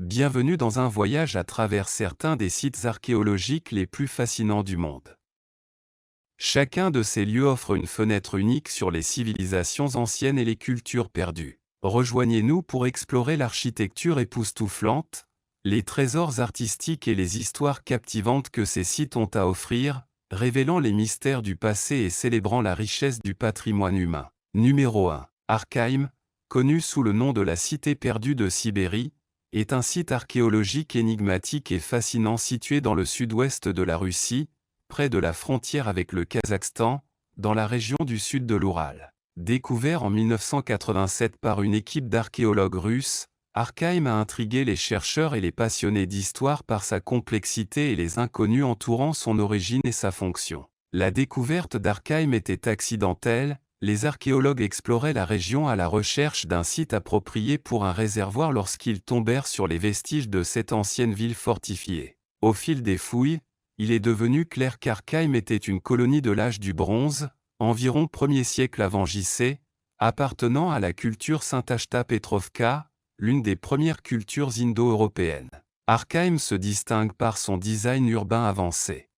Bienvenue dans un voyage à travers certains des sites archéologiques les plus fascinants du monde. Chacun de ces lieux offre une fenêtre unique sur les civilisations anciennes et les cultures perdues. Rejoignez-nous pour explorer l'architecture époustouflante, les trésors artistiques et les histoires captivantes que ces sites ont à offrir, révélant les mystères du passé et célébrant la richesse du patrimoine humain. Numéro 1. Arkheim, connu sous le nom de la cité perdue de Sibérie, est un site archéologique énigmatique et fascinant situé dans le sud-ouest de la Russie, près de la frontière avec le Kazakhstan, dans la région du sud de l'Oural. Découvert en 1987 par une équipe d'archéologues russes, Arkheim a intrigué les chercheurs et les passionnés d'histoire par sa complexité et les inconnus entourant son origine et sa fonction. La découverte d'Arkheim était accidentelle. Les archéologues exploraient la région à la recherche d'un site approprié pour un réservoir lorsqu'ils tombèrent sur les vestiges de cette ancienne ville fortifiée. Au fil des fouilles, il est devenu clair qu'Arkheim était une colonie de l'âge du bronze, environ 1er siècle avant J.C., appartenant à la culture Saint-Achta Petrovka, l'une des premières cultures indo-européennes. Arkheim se distingue par son design urbain avancé.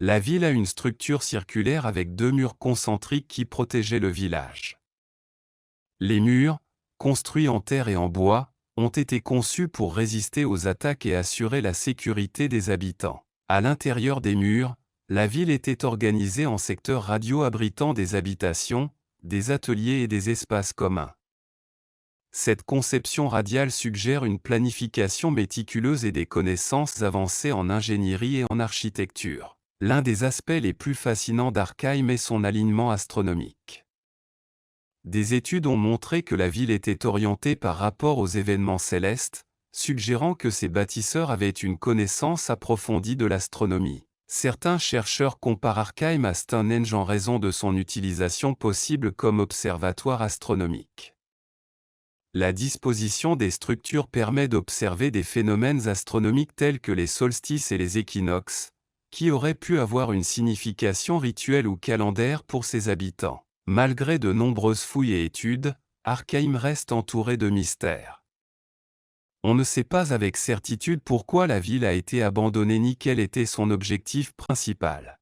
La ville a une structure circulaire avec 2 murs concentriques qui protégeaient le village. Les murs, construits en terre et en bois, ont été conçus pour résister aux attaques et assurer la sécurité des habitants. À l'intérieur des murs, la ville était organisée en secteurs radiaux abritant des habitations, des ateliers et des espaces communs. Cette conception radiale suggère une planification méticuleuse et des connaissances avancées en ingénierie et en architecture. L'un des aspects les plus fascinants d'Arkheim est son alignement astronomique. Des études ont montré que la ville était orientée par rapport aux événements célestes, suggérant que ses bâtisseurs avaient une connaissance approfondie de l'astronomie. Certains chercheurs comparent Arkheim à Stonehenge en raison de son utilisation possible comme observatoire astronomique. La disposition des structures permet d'observer des phénomènes astronomiques tels que les solstices et les équinoxes, qui aurait pu avoir une signification rituelle ou calendaire pour ses habitants. Malgré de nombreuses fouilles et études, Arkheim reste entouré de mystères. On ne sait pas avec certitude pourquoi la ville a été abandonnée ni quel était son objectif principal.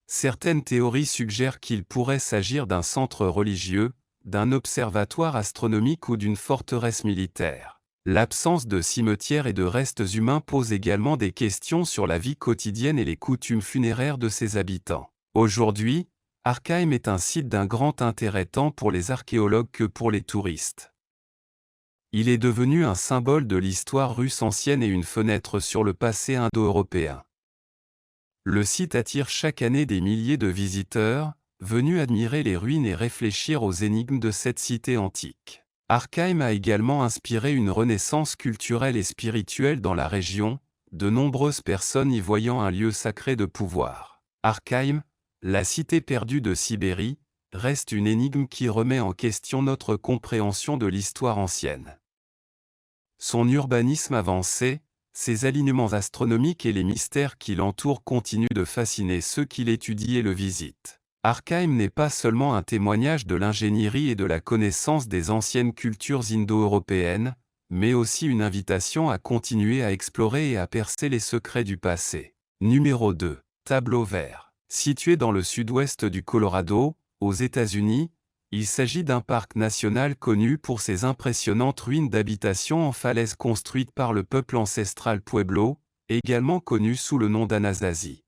Certaines théories suggèrent qu'il pourrait s'agir d'un centre religieux, d'un observatoire astronomique ou d'une forteresse militaire. L'absence de cimetières et de restes humains pose également des questions sur la vie quotidienne et les coutumes funéraires de ses habitants. Aujourd'hui, Arkheim est un site d'un grand intérêt tant pour les archéologues que pour les touristes. Il est devenu un symbole de l'histoire russe ancienne et une fenêtre sur le passé indo-européen. Le site attire chaque année des milliers de visiteurs, venus admirer les ruines et réfléchir aux énigmes de cette cité antique. Arkheim a également inspiré une renaissance culturelle et spirituelle dans la région, de nombreuses personnes y voyant un lieu sacré de pouvoir. Arkheim, la cité perdue de Sibérie, reste une énigme qui remet en question notre compréhension de l'histoire ancienne. Son urbanisme avancé, ses alignements astronomiques et les mystères qui l'entourent continuent de fasciner ceux qui l'étudient et le visitent. Arkheim n'est pas seulement un témoignage de l'ingénierie et de la connaissance des anciennes cultures indo-européennes, mais aussi une invitation à continuer à explorer et à percer les secrets du passé. Numéro 2. Tableau vert. Situé dans le sud-ouest du Colorado, aux États-Unis, il s'agit d'un parc national connu pour ses impressionnantes ruines d'habitation en falaise construites par le peuple ancestral Pueblo, également connu sous le nom d'Anasazi.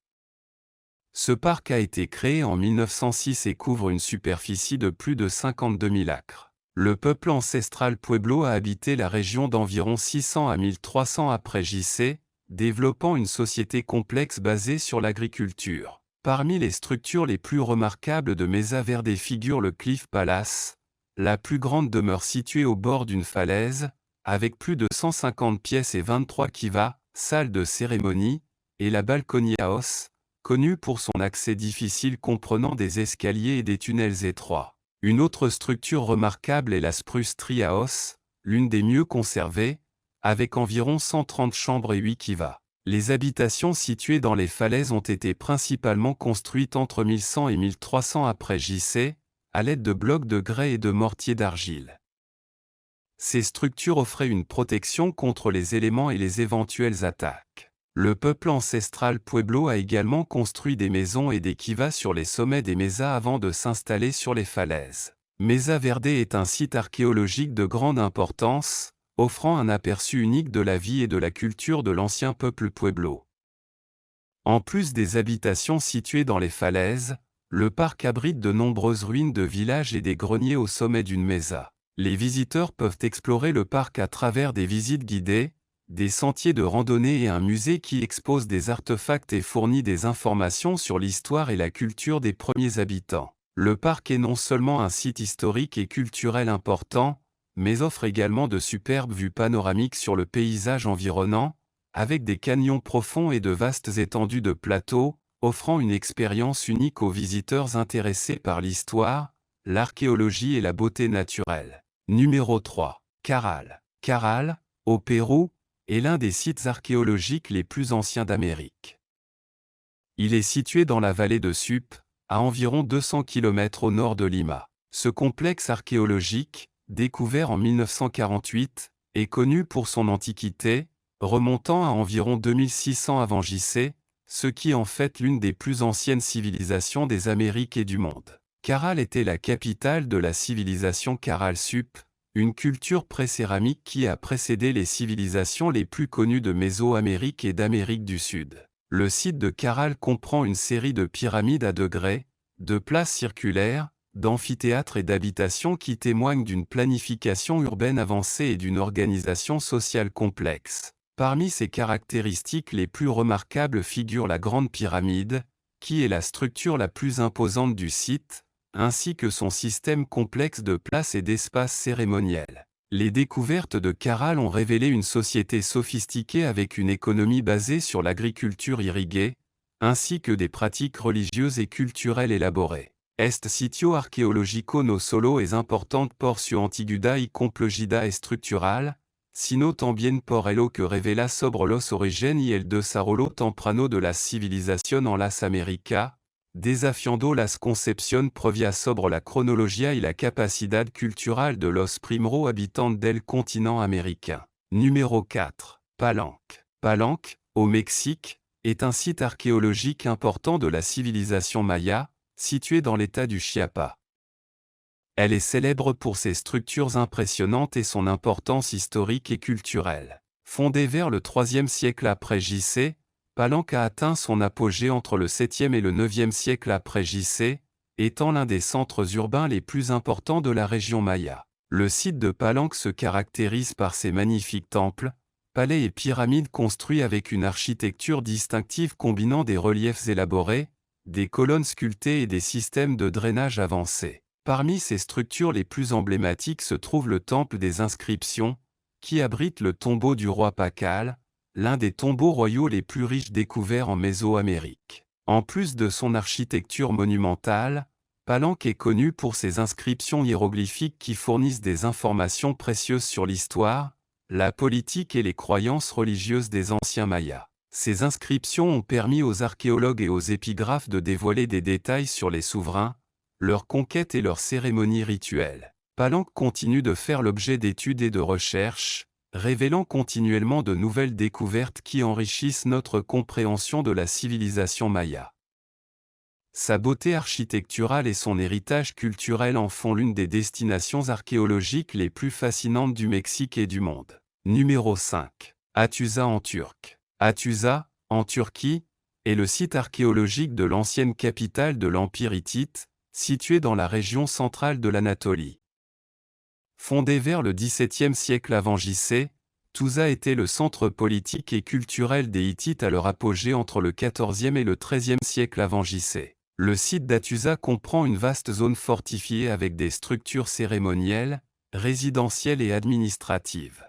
Ce parc a été créé en 1906 et couvre une superficie de plus de 52 000 acres. Le peuple ancestral Pueblo a habité la région d'environ 600 à 1300 après J.C., développant une société complexe basée sur l'agriculture. Parmi les structures les plus remarquables de Mesa Verde figure le Cliff Palace, la plus grande demeure située au bord d'une falaise, avec plus de 150 pièces et 23 kivas, salles de cérémonie, et la Balcony House, connue pour son accès difficile comprenant des escaliers et des tunnels étroits. Une autre structure remarquable est la Spruce Tree House, l'une des mieux conservées, avec environ 130 chambres et 8 kivas. Les habitations situées dans les falaises ont été principalement construites entre 1100 et 1300 après J.C., à l'aide de blocs de grès et de mortiers d'argile. Ces structures offraient une protection contre les éléments et les éventuelles attaques. Le peuple ancestral Pueblo a également construit des maisons et des kivas sur les sommets des mesas avant de s'installer sur les falaises. Mesa Verde est un site archéologique de grande importance, offrant un aperçu unique de la vie et de la culture de l'ancien peuple Pueblo. En plus des habitations situées dans les falaises, le parc abrite de nombreuses ruines de villages et des greniers au sommet d'une mesa. Les visiteurs peuvent explorer le parc à travers des visites guidées, des sentiers de randonnée et un musée qui expose des artefacts et fournit des informations sur l'histoire et la culture des premiers habitants. Le parc est non seulement un site historique et culturel important, mais offre également de superbes vues panoramiques sur le paysage environnant, avec des canyons profonds et de vastes étendues de plateaux, offrant une expérience unique aux visiteurs intéressés par l'histoire, l'archéologie et la beauté naturelle. Numéro 3. Caral. Caral, au Pérou, est l'un des sites archéologiques les plus anciens d'Amérique. Il est situé dans la vallée de Sup, à environ 200 km au nord de Lima. Ce complexe archéologique, découvert en 1948, est connu pour son antiquité, remontant à environ 2600 avant J.C., ce qui en fait l'une des plus anciennes civilisations des Amériques et du monde. Caral était la capitale de la civilisation Caral-Sup, une culture pré-céramique qui a précédé les civilisations les plus connues de Mésoamérique et d'Amérique du Sud. Le site de Caral comprend une série de pyramides à degrés, de places circulaires, d'amphithéâtres et d'habitations qui témoignent d'une planification urbaine avancée et d'une organisation sociale complexe. Parmi ces caractéristiques les plus remarquables figure la Grande Pyramide, qui est la structure la plus imposante du site, ainsi que son système complexe de places et d'espaces cérémoniels. Les découvertes de Caral ont révélé une société sophistiquée avec une économie basée sur l'agriculture irriguée, ainsi que des pratiques religieuses et culturelles élaborées. Est sitio archeologico no solo es importante por su antigüedad y complejidad estructural, sino también por lo que revela sobre los orígenes y el desarrollo temprano de la civilización en las Américas, desafiando las concepciones previas sobre la cronología y la capacidad cultural de los primeros habitantes del continent américain. Numéro 4. Palenque. Palenque, au Mexique, est un site archéologique important de la civilisation maya, situé dans l'état du Chiapas. Elle est célèbre pour ses structures impressionnantes et son importance historique et culturelle. Fondée vers le IIIe siècle après J.C., Palenque a atteint son apogée entre le 7e et le 9e siècle après J.C., étant l'un des centres urbains les plus importants de la région maya. Le site de Palenque se caractérise par ses magnifiques temples, palais et pyramides construits avec une architecture distinctive combinant des reliefs élaborés, des colonnes sculptées et des systèmes de drainage avancés. Parmi ces structures les plus emblématiques se trouve le Temple des Inscriptions, qui abrite le tombeau du roi Pacal, l'un des tombeaux royaux les plus riches découverts en Mésoamérique. En plus de son architecture monumentale, Palenque est connu pour ses inscriptions hiéroglyphiques qui fournissent des informations précieuses sur l'histoire, la politique et les croyances religieuses des anciens Mayas. Ces inscriptions ont permis aux archéologues et aux épigraphes de dévoiler des détails sur les souverains, leurs conquêtes et leurs cérémonies rituelles. Palenque continue de faire l'objet d'études et de recherches, révélant continuellement de nouvelles découvertes qui enrichissent notre compréhension de la civilisation maya. Sa beauté architecturale et son héritage culturel en font l'une des destinations archéologiques les plus fascinantes du Mexique et du monde. Numéro 5. Hattusa en turc. Hattusa, en Turquie, est le site archéologique de l'ancienne capitale de l'Empire hittite, situé dans la région centrale de l'Anatolie. Fondée vers le XVIIe siècle avant J.C., Hattusa était le centre politique et culturel des Hittites à leur apogée entre le XIVe et le XIIIe siècle avant J.C. Le site d'Hattusa comprend une vaste zone fortifiée avec des structures cérémonielles, résidentielles et administratives.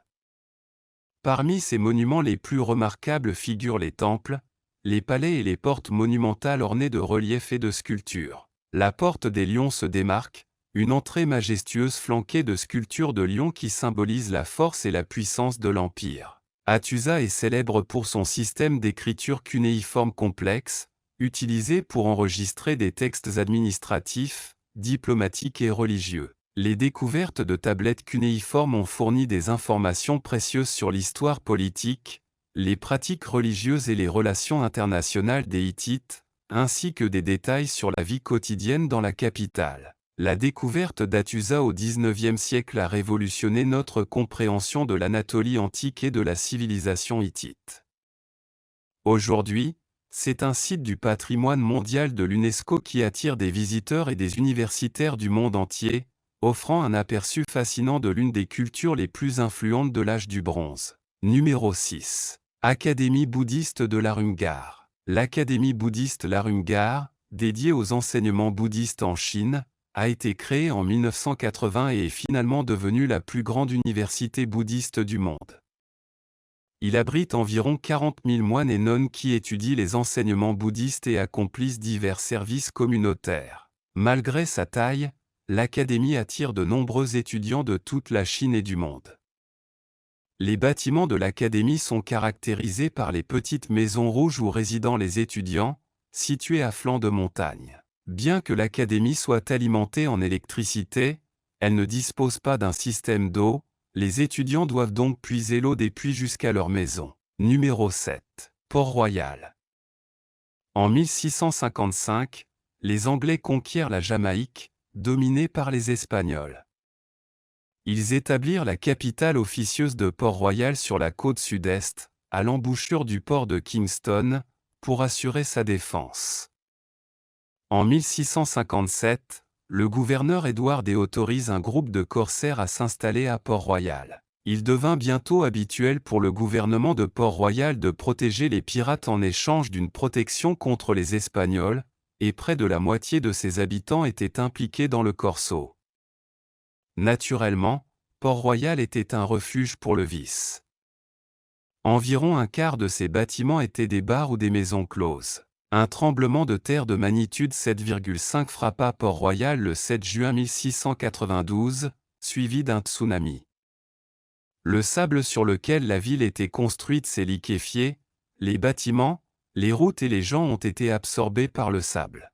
Parmi ces monuments les plus remarquables figurent les temples, les palais et les portes monumentales ornées de reliefs et de sculptures. La porte des lions se démarque, une entrée majestueuse flanquée de sculptures de lions qui symbolisent la force et la puissance de l'Empire. Hattusa est célèbre pour son système d'écriture cunéiforme complexe, utilisé pour enregistrer des textes administratifs, diplomatiques et religieux. Les découvertes de tablettes cunéiformes ont fourni des informations précieuses sur l'histoire politique, les pratiques religieuses et les relations internationales des Hittites, ainsi que des détails sur la vie quotidienne dans la capitale. La découverte d'Hattusa au XIXe siècle a révolutionné notre compréhension de l'Anatolie antique et de la civilisation hittite. Aujourd'hui, c'est un site du patrimoine mondial de l'UNESCO qui attire des visiteurs et des universitaires du monde entier, offrant un aperçu fascinant de l'une des cultures les plus influentes de l'âge du bronze. Numéro 6. Académie bouddhiste de Larumgar. L'Académie bouddhiste Larumgar, dédiée aux enseignements bouddhistes en Chine, a été créée en 1980 et est finalement devenue la plus grande université bouddhiste du monde. Il abrite environ 40 000 moines et nonnes qui étudient les enseignements bouddhistes et accomplissent divers services communautaires. Malgré sa taille, l'Académie attire de nombreux étudiants de toute la Chine et du monde. Les bâtiments de l'Académie sont caractérisés par les petites maisons rouges où résident les étudiants, situées à flanc de montagne. Bien que l'Académie soit alimentée en électricité, elle ne dispose pas d'un système d'eau, les étudiants doivent donc puiser l'eau des puits jusqu'à leur maison. Numéro 7. Port-Royal. En 1655, les Anglais conquièrent la Jamaïque, dominée par les Espagnols. Ils établirent la capitale officieuse de Port-Royal sur la côte sud-est, à l'embouchure du port de Kingston, pour assurer sa défense. En 1657, le gouverneur Édouard D autorise un groupe de corsaires à s'installer à Port-Royal. Il devint bientôt habituel pour le gouvernement de Port-Royal de protéger les pirates en échange d'une protection contre les Espagnols, et près de la moitié de ses habitants étaient impliqués dans le corso. Naturellement, Port-Royal était un refuge pour le vice. Environ un quart de ces bâtiments étaient des bars ou des maisons closes. Un tremblement de terre de magnitude 7,5 frappa Port-Royal le 7 juin 1692, suivi d'un tsunami. Le sable sur lequel la ville était construite s'est liquéfié, les bâtiments, les routes et les gens ont été absorbés par le sable.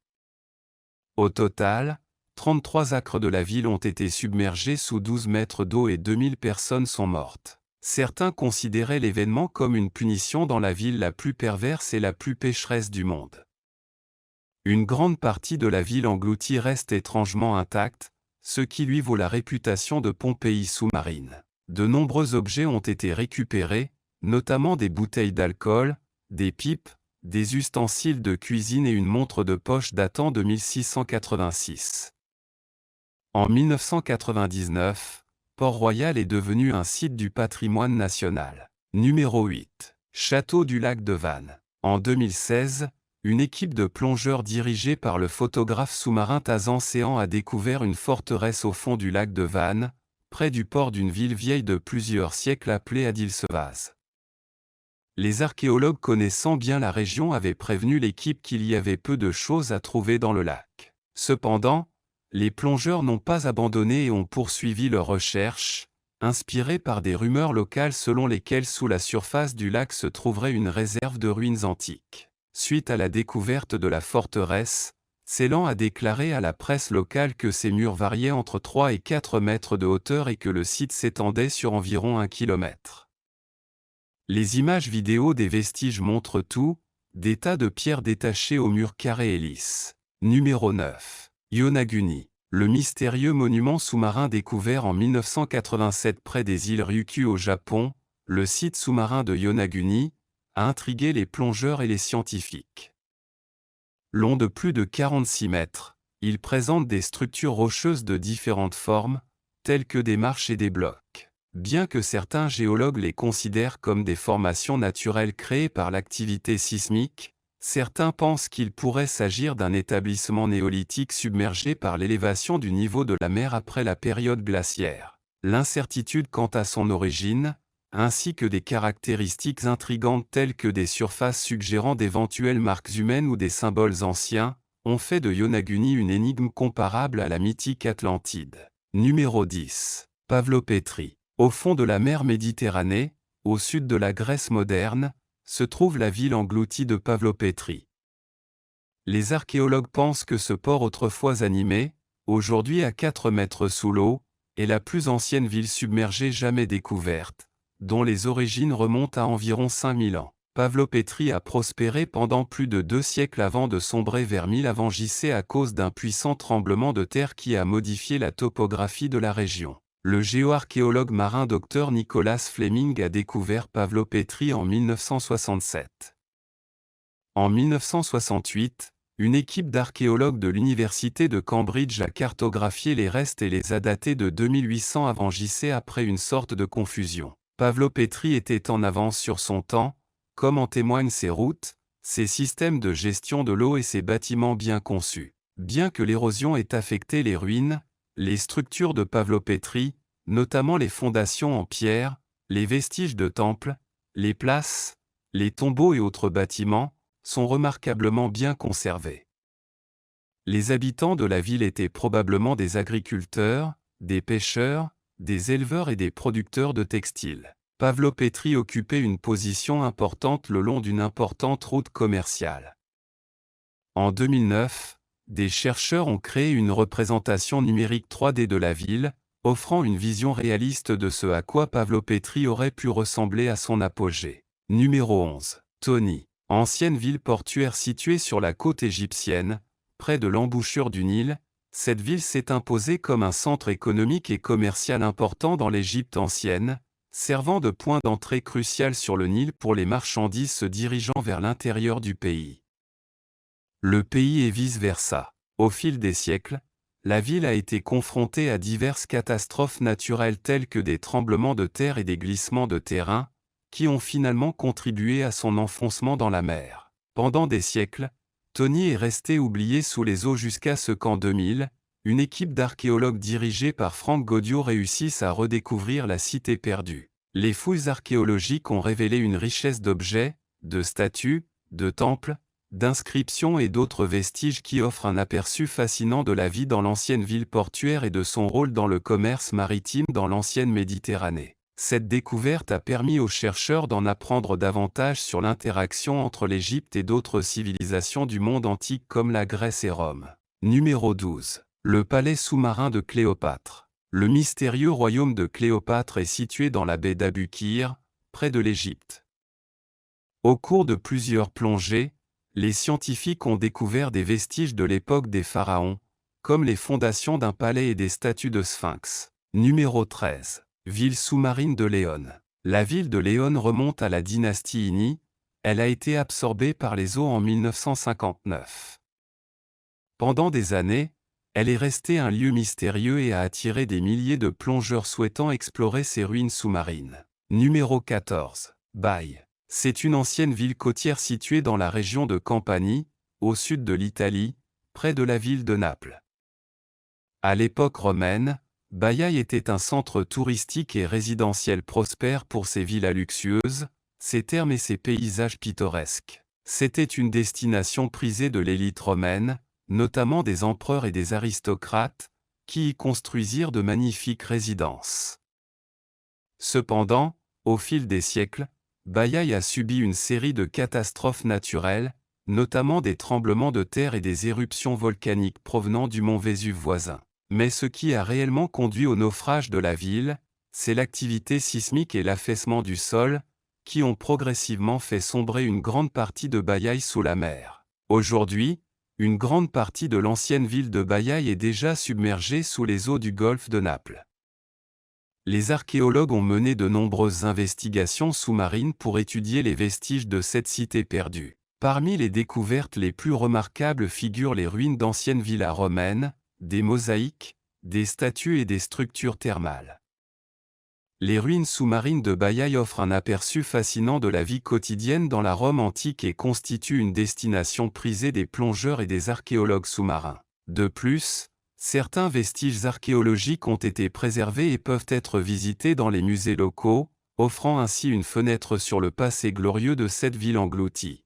Au total, 33 acres de la ville ont été submergés sous 12 mètres d'eau et 2000 personnes sont mortes. Certains considéraient l'événement comme une punition dans la ville la plus perverse et la plus pécheresse du monde. Une grande partie de la ville engloutie reste étrangement intacte, ce qui lui vaut la réputation de Pompéi sous-marine. De nombreux objets ont été récupérés, notamment des bouteilles d'alcool, des pipes, des ustensiles de cuisine et une montre de poche datant de 1686. En 1999, Port-Royal est devenu un site du patrimoine national. Numéro 8. Château du lac de Vannes. En 2016, une équipe de plongeurs dirigée par le photographe sous-marin Tazan Séan a découvert une forteresse au fond du lac de Vannes, près du port d'une ville vieille de plusieurs siècles appelée Adilsevaz. Les archéologues connaissant bien la région avaient prévenu l'équipe qu'il y avait peu de choses à trouver dans le lac. Cependant, les plongeurs n'ont pas abandonné et ont poursuivi leurs recherches, inspirés par des rumeurs locales selon lesquelles sous la surface du lac se trouverait une réserve de ruines antiques. Suite à la découverte de la forteresse, Ceylan a déclaré à la presse locale que ses murs variaient entre 3 et 4 mètres de hauteur et que le site s'étendait sur environ 1 kilomètre. Les images vidéo des vestiges montrent tout, des tas de pierres détachées aux murs carrés et lisses. Numéro 9. Yonaguni. Le mystérieux monument sous-marin découvert en 1987 près des îles Ryukyu au Japon, le site sous-marin de Yonaguni, a intrigué les plongeurs et les scientifiques. Long de plus de 46 mètres, il présente des structures rocheuses de différentes formes, telles que des marches et des blocs. Bien que certains géologues les considèrent comme des formations naturelles créées par l'activité sismique, certains pensent qu'il pourrait s'agir d'un établissement néolithique submergé par l'élévation du niveau de la mer après la période glaciaire. L'incertitude quant à son origine, ainsi que des caractéristiques intrigantes telles que des surfaces suggérant d'éventuelles marques humaines ou des symboles anciens, ont fait de Yonaguni une énigme comparable à la mythique Atlantide. Numéro 10. Pavlopétrie. Au fond de la mer Méditerranée, au sud de la Grèce moderne, se trouve la ville engloutie de Pavlopétrie. Les archéologues pensent que ce port autrefois animé, aujourd'hui à 4 mètres sous l'eau, est la plus ancienne ville submergée jamais découverte, dont les origines remontent à environ 5000 ans. Pavlopétrie a prospéré pendant plus de 2 siècles avant de sombrer vers 1000 avant JC à cause d'un puissant tremblement de terre qui a modifié la topographie de la région. Le géoarchéologue marin Dr Nicholas Fleming a découvert Pavlopétrie en 1967. En 1968, une équipe d'archéologues de l'université de Cambridge a cartographié les restes et les a datés de 2800 avant JC après une sorte de confusion. Pavlopétrie était en avance sur son temps, comme en témoignent ses routes, ses systèmes de gestion de l'eau et ses bâtiments bien conçus. Bien que l'érosion ait affecté les ruines, les structures de Pavlopétrie, notamment les fondations en pierre, les vestiges de temples, les places, les tombeaux et autres bâtiments, sont remarquablement bien conservés. Les habitants de la ville étaient probablement des agriculteurs, des pêcheurs, des éleveurs et des producteurs de textiles. Pavlopétrie occupait une position importante le long d'une importante route commerciale. En 2009, des chercheurs ont créé une représentation numérique 3D de la ville, offrant une vision réaliste de ce à quoi Pavlopétrie aurait pu ressembler à son apogée. Numéro 11. Toni. Ancienne ville portuaire située sur la côte égyptienne, près de l'embouchure du Nil, cette ville s'est imposée comme un centre économique et commercial important dans l'Égypte ancienne, servant de point d'entrée crucial sur le Nil pour les marchandises se dirigeant vers l'intérieur du pays. Le pays et vice-versa. Au fil des siècles, la ville a été confrontée à diverses catastrophes naturelles telles que des tremblements de terre et des glissements de terrain, qui ont finalement contribué à son enfoncement dans la mer. Pendant des siècles, Toni est restée oubliée sous les eaux jusqu'à ce qu'en 2000, une équipe d'archéologues dirigée par Franck Gaudio réussisse à redécouvrir la cité perdue. Les fouilles archéologiques ont révélé une richesse d'objets, de statues, de temples, d'inscriptions et d'autres vestiges qui offrent un aperçu fascinant de la vie dans l'ancienne ville portuaire et de son rôle dans le commerce maritime dans l'ancienne Méditerranée. Cette découverte a permis aux chercheurs d'en apprendre davantage sur l'interaction entre l'Égypte et d'autres civilisations du monde antique comme la Grèce et Rome. Numéro 12. Le palais sous-marin de Cléopâtre. Le mystérieux royaume de Cléopâtre est situé dans la baie d'Abukir, près de l'Égypte. Au cours de plusieurs plongées, les scientifiques ont découvert des vestiges de l'époque des pharaons, comme les fondations d'un palais et des statues de sphinx. Numéro 13. Ville sous-marine de Léon. La ville de Léon remonte à la dynastie Ini, elle a été absorbée par les eaux en 1959. Pendant des années, elle est restée un lieu mystérieux et a attiré des milliers de plongeurs souhaitant explorer ses ruines sous-marines. Numéro 14. Baille. C'est une ancienne ville côtière située dans la région de Campanie, au sud de l'Italie, près de la ville de Naples. À l'époque romaine, Baiae était un centre touristique et résidentiel prospère pour ses villas luxueuses, ses thermes et ses paysages pittoresques. C'était une destination prisée de l'élite romaine, notamment des empereurs et des aristocrates, qui y construisirent de magnifiques résidences. Cependant, au fil des siècles, Baiae a subi une série de catastrophes naturelles, notamment des tremblements de terre et des éruptions volcaniques provenant du mont Vésuve voisin. Mais ce qui a réellement conduit au naufrage de la ville, c'est l'activité sismique et l'affaissement du sol, qui ont progressivement fait sombrer une grande partie de Baiae sous la mer. Aujourd'hui, une grande partie de l'ancienne ville de Baiae est déjà submergée sous les eaux du golfe de Naples. Les archéologues ont mené de nombreuses investigations sous-marines pour étudier les vestiges de cette cité perdue. Parmi les découvertes les plus remarquables figurent les ruines d'anciennes villas romaines, des mosaïques, des statues et des structures thermales. Les ruines sous-marines de Baiae offrent un aperçu fascinant de la vie quotidienne dans la Rome antique et constituent une destination prisée des plongeurs et des archéologues sous-marins. De plus, certains vestiges archéologiques ont été préservés et peuvent être visités dans les musées locaux, offrant ainsi une fenêtre sur le passé glorieux de cette ville engloutie.